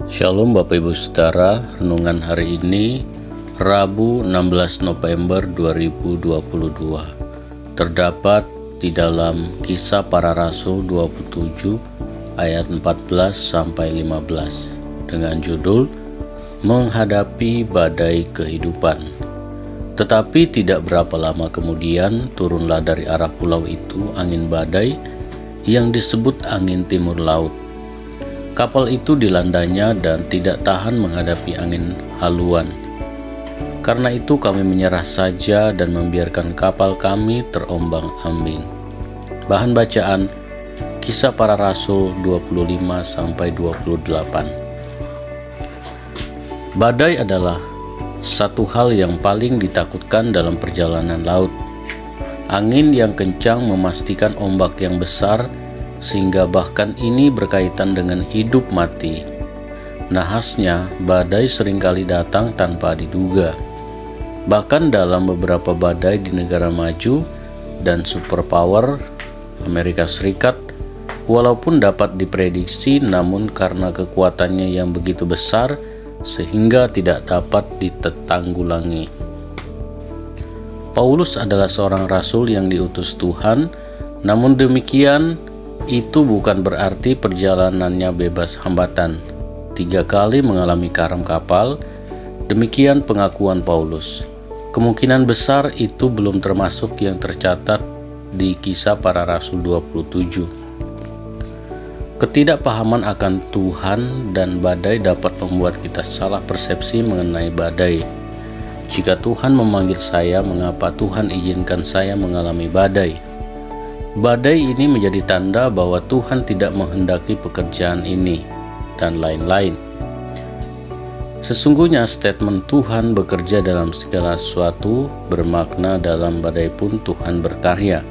Shalom Bapak Ibu Saudara, renungan hari ini Rabu 16 November 2022 terdapat di dalam Kisah Para Rasul 27 ayat 14 sampai 15 dengan judul Menghadapi Badai Kehidupan. Tetapi tidak berapa lama kemudian turunlah dari arah pulau itu angin badai yang disebut angin timur laut. Kapal itu dilandanya dan tidak tahan menghadapi angin haluan. Karena itu kami menyerah saja dan membiarkan kapal kami terombang-ambing. Bahan bacaan Kisah Para Rasul 25-28. Badai adalah satu hal yang paling ditakutkan dalam perjalanan laut. Angin yang kencang memastikan ombak yang besar, sehingga bahkan ini berkaitan dengan hidup mati. Nahasnya, badai seringkali datang tanpa diduga. Bahkan dalam beberapa badai di negara maju dan superpower Amerika Serikat, walaupun dapat diprediksi, namun karena kekuatannya yang begitu besar sehingga tidak dapat ditanggulangi. Paulus adalah seorang rasul yang diutus Tuhan, namun demikian itu bukan berarti perjalanannya bebas hambatan. 3 kali mengalami karam kapal, demikian pengakuan Paulus. Kemungkinan besar itu belum termasuk yang tercatat di Kisah Para Rasul 27. Ketidakpahaman akan Tuhan dan badai dapat membuat kita salah persepsi mengenai badai. Jika Tuhan memanggil saya, mengapa Tuhan izinkan saya mengalami badai? Badai ini menjadi tanda bahwa Tuhan tidak menghendaki pekerjaan ini, dan lain-lain. Sesungguhnya statement Tuhan bekerja dalam segala sesuatu bermakna dalam badai pun Tuhan berkarya.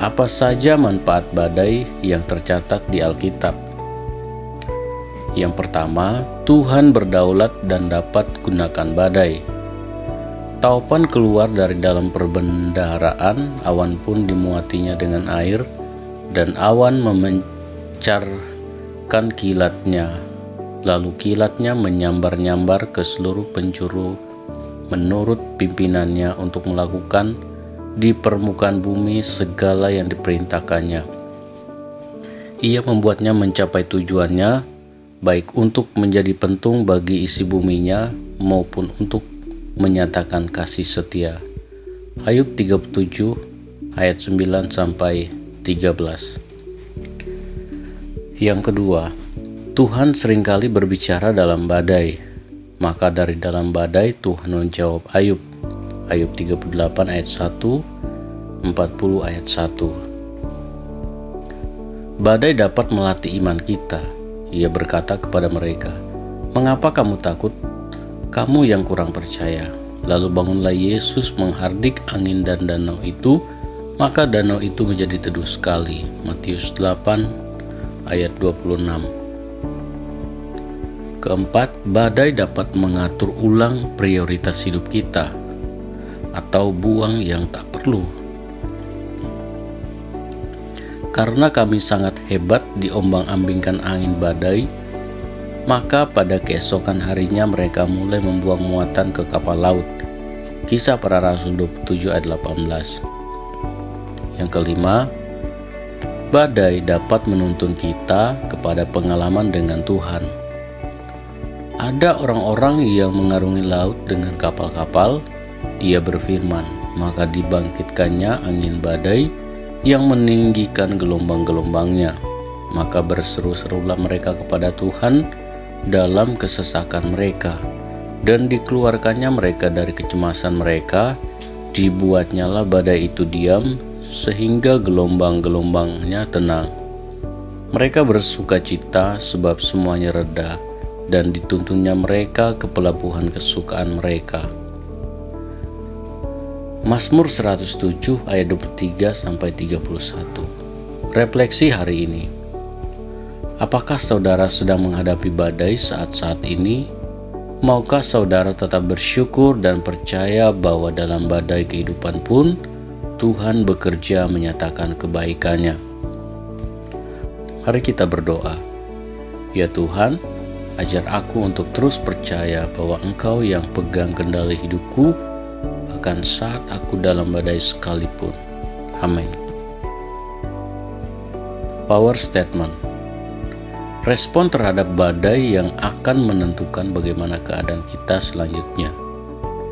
Apa saja manfaat badai yang tercatat di Alkitab? Yang pertama, Tuhan berdaulat dan dapat gunakan badai. Taupan keluar dari dalam perbendaharaan, awan pun dimuatinya dengan air, dan awan memancarkan kilatnya, lalu kilatnya menyambar-nyambar ke seluruh penjuru menurut pimpinannya untuk melakukan di permukaan bumi segala yang diperintahkannya. Ia membuatnya mencapai tujuannya, baik untuk menjadi pentung bagi isi buminya maupun untuk menyatakan kasih setia. Ayub 37 ayat 9 sampai 13. Yang kedua, Tuhan seringkali berbicara dalam badai. Maka dari dalam badai Tuhan menjawab Ayub. Ayub 38 ayat 1, 40 ayat 1. Badai dapat melatih iman kita. Ia berkata kepada mereka, "Mengapa kamu takut? Kamu yang kurang percaya." Lalu bangunlah Yesus menghardik angin dan danau itu, maka danau itu menjadi teduh sekali. Matius 8 ayat 26. Keempat, badai dapat mengatur ulang prioritas hidup kita atau buang yang tak perlu. Karena kami sangat hebat diombang-ambingkan angin badai, maka pada keesokan harinya mereka mulai membuang muatan ke kapal laut. Kisah Para Rasul 27 ayat 18. Yang kelima, badai dapat menuntun kita kepada pengalaman dengan Tuhan. Ada orang-orang yang mengarungi laut dengan kapal-kapal. Ia berfirman, maka dibangkitkannya angin badai yang meninggikan gelombang-gelombangnya. Maka berseru-serulah mereka kepada Tuhan dalam kesesakan mereka, dan dikeluarkannya mereka dari kecemasan mereka. Dibuatnyalah badai itu diam, sehingga gelombang-gelombangnya tenang. Mereka bersukacita sebab semuanya reda, dan dituntunnya mereka ke pelabuhan kesukaan mereka. Mazmur 107 ayat 23 sampai 31. Refleksi hari ini. Apakah saudara sedang menghadapi badai saat-saat ini? Maukah saudara tetap bersyukur dan percaya bahwa dalam badai kehidupan pun Tuhan bekerja menyatakan kebaikannya? Mari kita berdoa. Ya Tuhan, Ajar aku untuk terus percaya bahwa Engkau yang pegang kendali hidupku, bahkan saat aku dalam badai sekalipun. Amin. Power Statement. Respon terhadap badai yang akan menentukan bagaimana keadaan kita selanjutnya.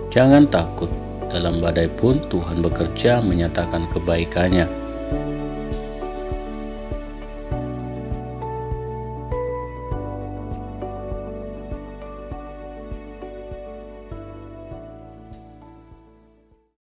Jangan takut, dalam badai pun Tuhan bekerja menyatakan kebaikannya.